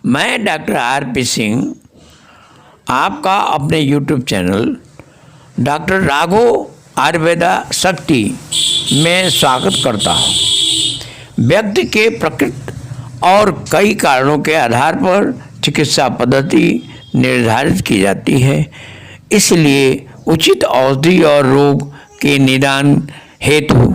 मैं doctor RP. Singh आपका अपने YouTube channel doctor Raghav Ayurveda शक्ति में स्वागत करता हूँ। व्यक्ति के प्रकृति और कई कारणों के आधार पर चिकित्सा पद्धति निर्धारित की जाती है, इसलिए उचित औषधि और रोग के निदान हेतु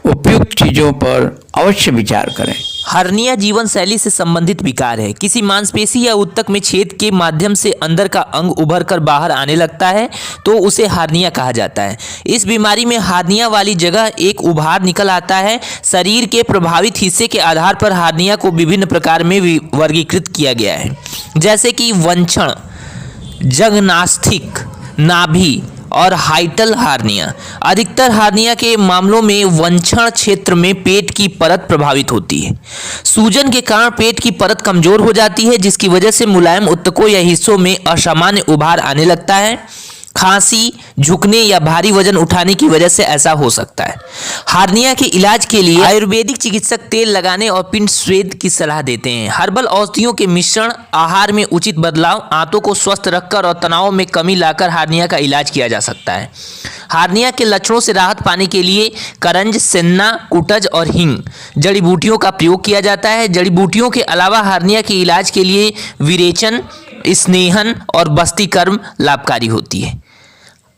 उपयुक्त चीज़ों पर अवश्य विचार करें। हर्निया जीवन शैली से संबंधित विकार है। किसी मांसपेशी या ऊतक में छेद के माध्यम से अंदर का अंग उभर कर बाहर आने लगता है तो उसे हर्निया कहा जाता है। इस बीमारी में हर्निया वाली जगह एक उभार निकल आता है। शरीर के प्रभावित हिस्से के आधार पर हर्निया को विभिन्न प्रकार में वर्गीकृत किया गया है, जैसे कि वंक्षण, जघनास्थिक, नाभि और हाइटल हार्निया। अधिकतर हार्निया के मामलों में वंक्षण क्षेत्र में पेट की परत प्रभावित होती है। सूजन के कारण पेट की परत कमजोर हो जाती है, जिसकी वजह से मुलायम ऊतकों या हिस्सों में असामान्य उभार आने लगता है। खांसी, झुकने या भारी वजन उठाने की वजह से ऐसा हो सकता है। हार्निया के इलाज के लिए आयुर्वेदिक चिकित्सक तेल लगाने और पिंड स्वेद की सलाह देते हैं। हर्बल औषधियों के मिश्रण, आहार में उचित बदलाव, आंतों को स्वस्थ रखकर और तनाव में कमी लाकर हार्निया का इलाज किया जा सकता है। हार्निया के लक्षणों से राहत पाने के लिए करंज, सेन्ना, कुटज और हींग जड़ी बूटियों का प्रयोग किया जाता है। जड़ी बूटियों के अलावा हार्निया के इलाज के लिए विरेचन, स्नेहन और बस्तीकर्म लाभकारी होती है।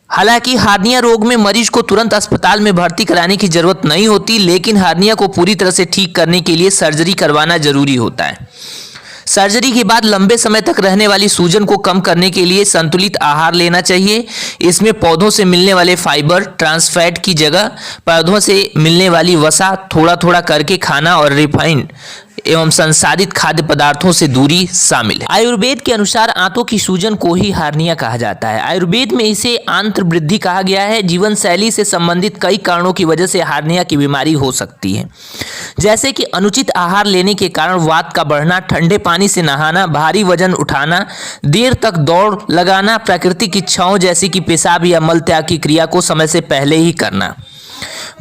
हालांकि हार्निया रोग में मरीज को तुरंत अस्पताल में भर्ती कराने की जरूरत नहीं होती, लेकिन हार्निया को पूरी तरह से ठीक करने के लिए सर्जरी करवाना जरूरी होता है। सर्जरी के बाद लंबे समय तक रहने वाली सूजन को कम करने के लिए संतुलित आहार लेना चाहिए। इसमें पौधों से मिलने वाले फाइबर, ट्रांसफैट की जगह पौधों से मिलने वाली वसा थोड़ा थोड़ा करके खाना और रिफाइंड एवं संसाधित खाद्य पदार्थों से दूरी शामिल है। आयुर्वेद के अनुसार आंतों की सूजन को ही हार्निया कहा जाता है। आयुर्वेद में इसे आंत्र वृद्धि कहा गया है। जीवन शैली से संबंधित कई कारणों की वजह से हार्निया की बीमारी हो सकती है, जैसे कि अनुचित आहार लेने के कारण वात का बढ़ना, ठंडे पानी से नहाना, भारी वजन उठाना, देर तक दौड़ लगाना, प्राकृतिक इच्छाओं जैसे कि पेशाब या मल त्याग की क्रिया को समय से पहले ही करना।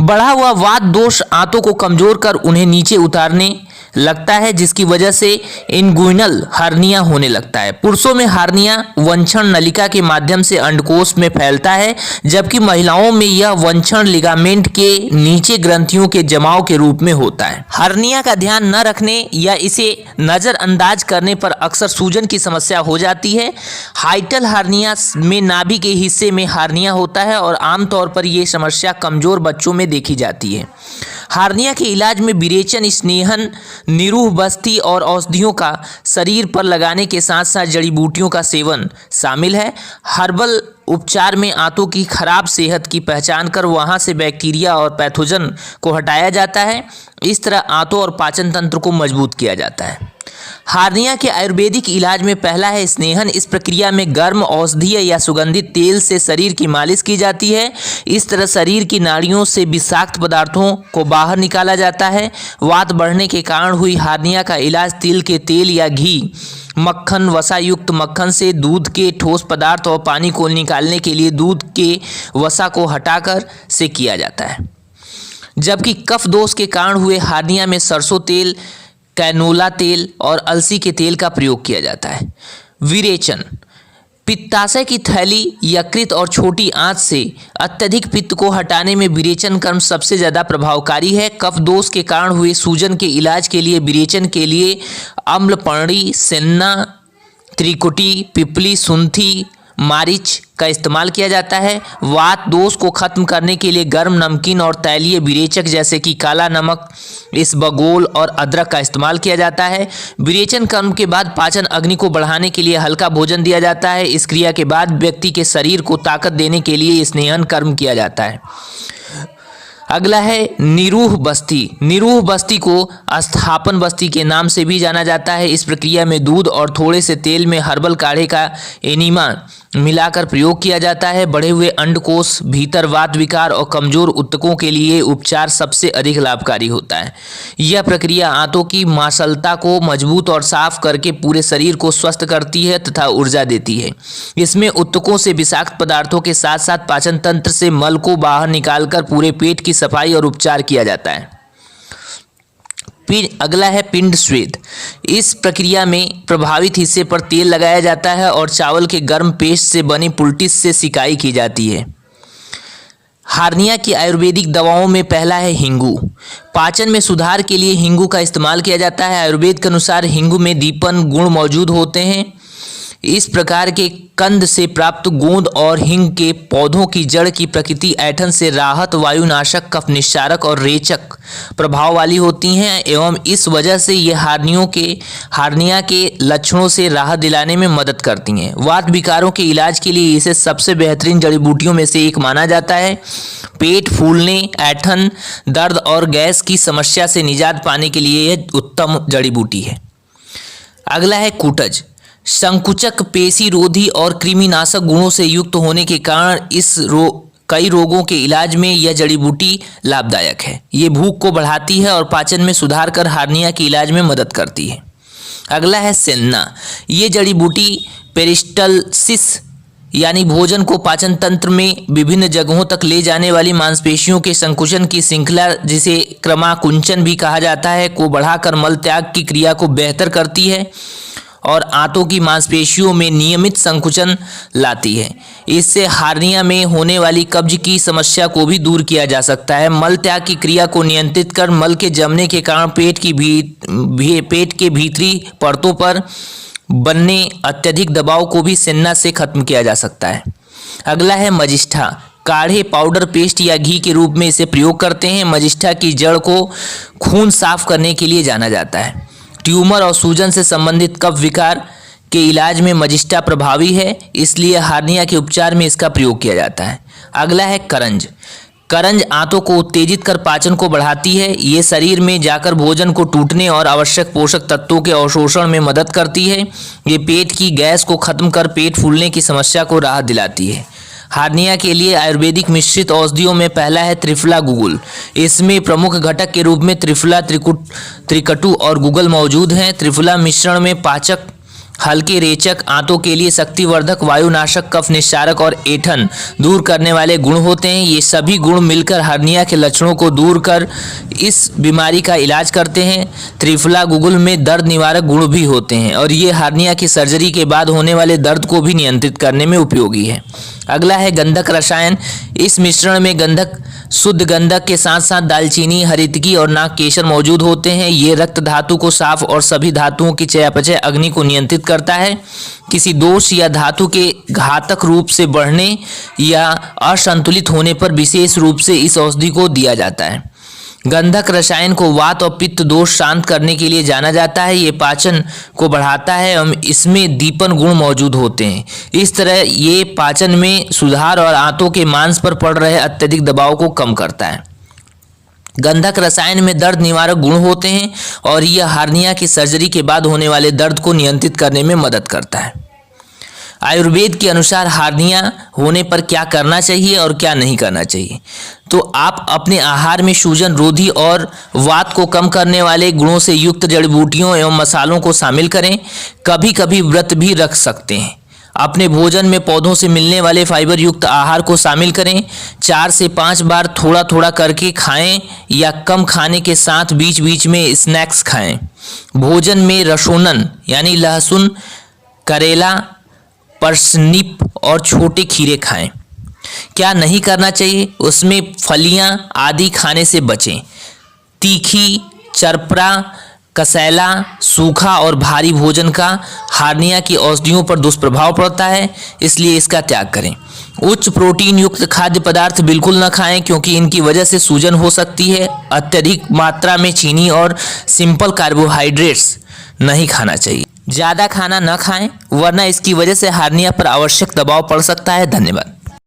बढ़ा हुआ वात दोष आंतों को कमजोर कर उन्हें नीचे उतारने लगता है, जिसकी वजह से इनगुइनल हार्निया होने लगता है। पुरुषों में हार्निया वंक्षण नलिका के माध्यम से अंडकोश में फैलता है, जबकि महिलाओं में यह वंक्षण लिगामेंट के नीचे ग्रंथियों के जमाव के रूप में होता है। हार्निया का ध्यान न रखने या इसे नजरअंदाज करने पर अक्सर सूजन की समस्या हो जाती है। हाइटल हार्निया में नाभि के हिस्से में हार्निया होता है और आमतौर पर यह समस्या कमजोर बच्चों में देखी जाती है। हार्निया के इलाज में विरेचन, स्नेहन, निरूह बस्ती और औषधियों का शरीर पर लगाने के साथ साथ जड़ी बूटियों का सेवन शामिल है। हर्बल उपचार में आंतों की खराब सेहत की पहचान कर वहां से बैक्टीरिया और पैथोजन को हटाया जाता है। इस तरह आंतों और पाचन तंत्र को मजबूत किया जाता है। हार्निया के आयुर्वेदिक इलाज में पहला है स्नेहन। इस प्रक्रिया में गर्म औषधीय या सुगंधित तेल से शरीर की मालिश की जाती है। इस तरह शरीर की नाड़ियों से विषाक्त पदार्थों को बाहर निकाला जाता है। वात बढ़ने के कारण हुई हार्निया का इलाज तिल के तेल या घी, मक्खन, वसा युक्त मक्खन से दूध के ठोस पदार्थ और पानी को निकालने के लिए दूध के वसा को हटाकर से किया जाता है। जबकि कफ दोष के कारण हुए हार्निया में सरसों तेल, कैनोला तेल और अलसी के तेल का प्रयोग किया जाता है। विरेचन, पित्ताशय की थैली, यकृत और छोटी आंत से अत्यधिक पित्त को हटाने में विरेचन कर्म सबसे ज़्यादा प्रभावकारी है। कफ दोष के कारण हुए सूजन के इलाज के लिए विरेचन के लिए अम्लपर्णी, सेन्ना, त्रिकुटी, पिपली, सुंठी, मारिच का इस्तेमाल किया जाता है। वात दोष को खत्म करने के लिए गर्म, नमकीन और तैलीय विरेचक जैसे कि काला नमक, इसबगोल और अदरक का इस्तेमाल किया जाता है। विरेचन कर्म के बाद पाचन अग्नि को बढ़ाने के लिए हल्का भोजन दिया जाता है। इस क्रिया के बाद व्यक्ति के शरीर को ताकत देने के लिए स्नेहन कर्म किया जाता है। अगला है निरूह बस्ती। निरूह बस्ती को स्थापन बस्ती के नाम से भी जाना जाता है। इस प्रक्रिया में दूध और थोड़े से तेल में हर्बल काढ़े का एनिमा मिलाकर प्रयोग किया जाता है। बढ़े हुए अंडकोश, भीतर वात विकार और कमजोर ऊतकों के लिए उपचार सबसे अधिक लाभकारी होता है। यह प्रक्रिया आंतों की मांसलता को मजबूत और साफ करके पूरे शरीर को स्वस्थ करती है तथा ऊर्जा देती है। इसमें ऊतकों से विषाक्त पदार्थों के साथ साथ पाचन तंत्र से मल को बाहर निकालकर पूरे पेट की सफाई और उपचार किया जाता है। अगला है पिंड स्वेद। इस प्रक्रिया में प्रभावित हिस्से पर तेल लगाया जाता है और चावल के गर्म पेस्ट से बनी पुलटिस से सिकाई की जाती है। हार्निया की आयुर्वेदिक दवाओं में पहला है हिंगू। पाचन में सुधार के लिए हिंगू का इस्तेमाल किया जाता है। आयुर्वेद के अनुसार हिंगू में दीपन गुण मौजूद होते हैं। इस प्रकार के कंद से प्राप्त गोंद और हिंग के पौधों की जड़ की प्रकृति ऐंठन से राहत, वायुनाशक, कफ निस्सारक और रेचक प्रभाव वाली होती हैं एवं इस वजह से ये हार्निया के लक्षणों से राहत दिलाने में मदद करती हैं। वात विकारों के इलाज के लिए इसे सबसे बेहतरीन जड़ी बूटियों में से एक माना जाता है। पेट फूलने, ऐंठन, दर्द और गैस की समस्या से निजात पाने के लिए यह उत्तम जड़ी बूटी है। अगला है कूटज। संकुचक, पेशी रोधी और कृमिनाशक गुणों से युक्त होने के कारण कई रोगों के इलाज में यह जड़ी बूटी लाभदायक है। ये भूख को बढ़ाती है और पाचन में सुधार कर हार्निया के इलाज में मदद करती है। अगला है सेन्ना। ये जड़ी बूटी पेरिस्टल्सिस यानी भोजन को पाचन तंत्र में विभिन्न जगहों तक ले जाने वाली मांसपेशियों के संकुचन की श्रृंखला, जिसे क्रमाकुंचन भी कहा जाता है, को बढ़ाकर मल त्याग की क्रिया को बेहतर करती है और आंतों की मांसपेशियों में नियमित संकुचन लाती है। इससे हार्निया में होने वाली कब्ज की समस्या को भी दूर किया जा सकता है। मल त्याग की क्रिया को नियंत्रित कर मल के जमने के कारण पेट के भीतरी परतों पर बनने अत्यधिक दबाव को भी सेन्ना से खत्म किया जा सकता है। अगला है मजिष्ठा। काढ़े, पाउडर, पेस्ट या घी के रूप में इसे प्रयोग करते हैं। मजिष्ठा की जड़ को खून साफ करने के लिए जाना जाता है। ट्यूमर और सूजन से संबंधित कफ विकार के इलाज में मजिष्ठा प्रभावी है, इसलिए हार्निया के उपचार में इसका प्रयोग किया जाता है। अगला है करंज। करंज आंतों को उत्तेजित कर पाचन को बढ़ाती है। ये शरीर में जाकर भोजन को टूटने और आवश्यक पोषक तत्वों के अवशोषण में मदद करती है। ये पेट की गैस को खत्म कर पेट फूलने की समस्या को राहत दिलाती है। हार्निया के लिए आयुर्वेदिक मिश्रित औषधियों में पहला है त्रिफला गुगुल। इसमें प्रमुख घटक के रूप में त्रिफला, त्रिकटु और गुगल मौजूद हैं। त्रिफला मिश्रण में पाचक, हल्के रेचक, आंतों के लिए शक्तिवर्धक, वायुनाशक, कफ निस्सारक और ऐंठन दूर करने वाले गुण होते हैं। ये सभी गुण मिलकर हार्निया के लक्षणों को दूर कर इस बीमारी का इलाज करते हैं। त्रिफला गुगुल में दर्द निवारक गुण भी होते हैं और ये हार्निया की सर्जरी के बाद होने वाले दर्द को भी नियंत्रित करने में उपयोगी है। अगला है गंधक रसायन। इस मिश्रण में गंधक, शुद्ध गंधक के साथ साथ दालचीनी, हरितकी और नागकेसर मौजूद होते हैं। ये रक्त धातु को साफ और सभी धातुओं की चयापचय अग्नि को नियंत्रित करता है। किसी दोष या धातु के घातक रूप से बढ़ने या असंतुलित होने पर विशेष रूप से इस औषधि को दिया जाता है। गंधक रसायन को वात और पित्त दोष शांत करने के लिए जाना जाता है। ये पाचन को बढ़ाता है एवं इसमें दीपन गुण मौजूद होते हैं। इस तरह ये पाचन में सुधार और आंतों के मांस पर पड़ रहे अत्यधिक दबाव को कम करता है। गंधक रसायन में दर्द निवारक गुण होते हैं और यह हार्निया की सर्जरी के बाद होने वाले दर्द को नियंत्रित करने में मदद करता है। आयुर्वेद के अनुसार हार्निया होने पर क्या करना चाहिए और क्या नहीं करना चाहिए, तो आप अपने आहार में सूजन रोधी और वात को कम करने वाले गुणों से युक्त जड़ी बूटियों एवं मसालों को शामिल करें। कभी कभी व्रत भी रख सकते हैं। अपने भोजन में पौधों से मिलने वाले फाइबर युक्त आहार को शामिल करें। 4 से 5 बार थोड़ा थोड़ा करके खाएं या कम खाने के साथ बीच बीच में स्नैक्स खाएं। भोजन में रसोनन यानी लहसुन, करेला, पर्सनिप और छोटे खीरे खाएं। क्या नहीं करना चाहिए, उसमें फलियां आदि खाने से बचें। तीखी, चरपरा, कसैला, सूखा और भारी भोजन का हार्निया की औषधियों पर दुष्प्रभाव पड़ता है, इसलिए इसका त्याग करें। उच्च प्रोटीन युक्त खाद्य पदार्थ बिल्कुल न खाएं क्योंकि इनकी वजह से सूजन हो सकती है। अत्यधिक मात्रा में चीनी और सिंपल कार्बोहाइड्रेट्स नहीं खाना चाहिए। ज़्यादा खाना न खाएं वरना इसकी वजह से हार्निया पर आवश्यक दबाव पड़ सकता है। धन्यवाद।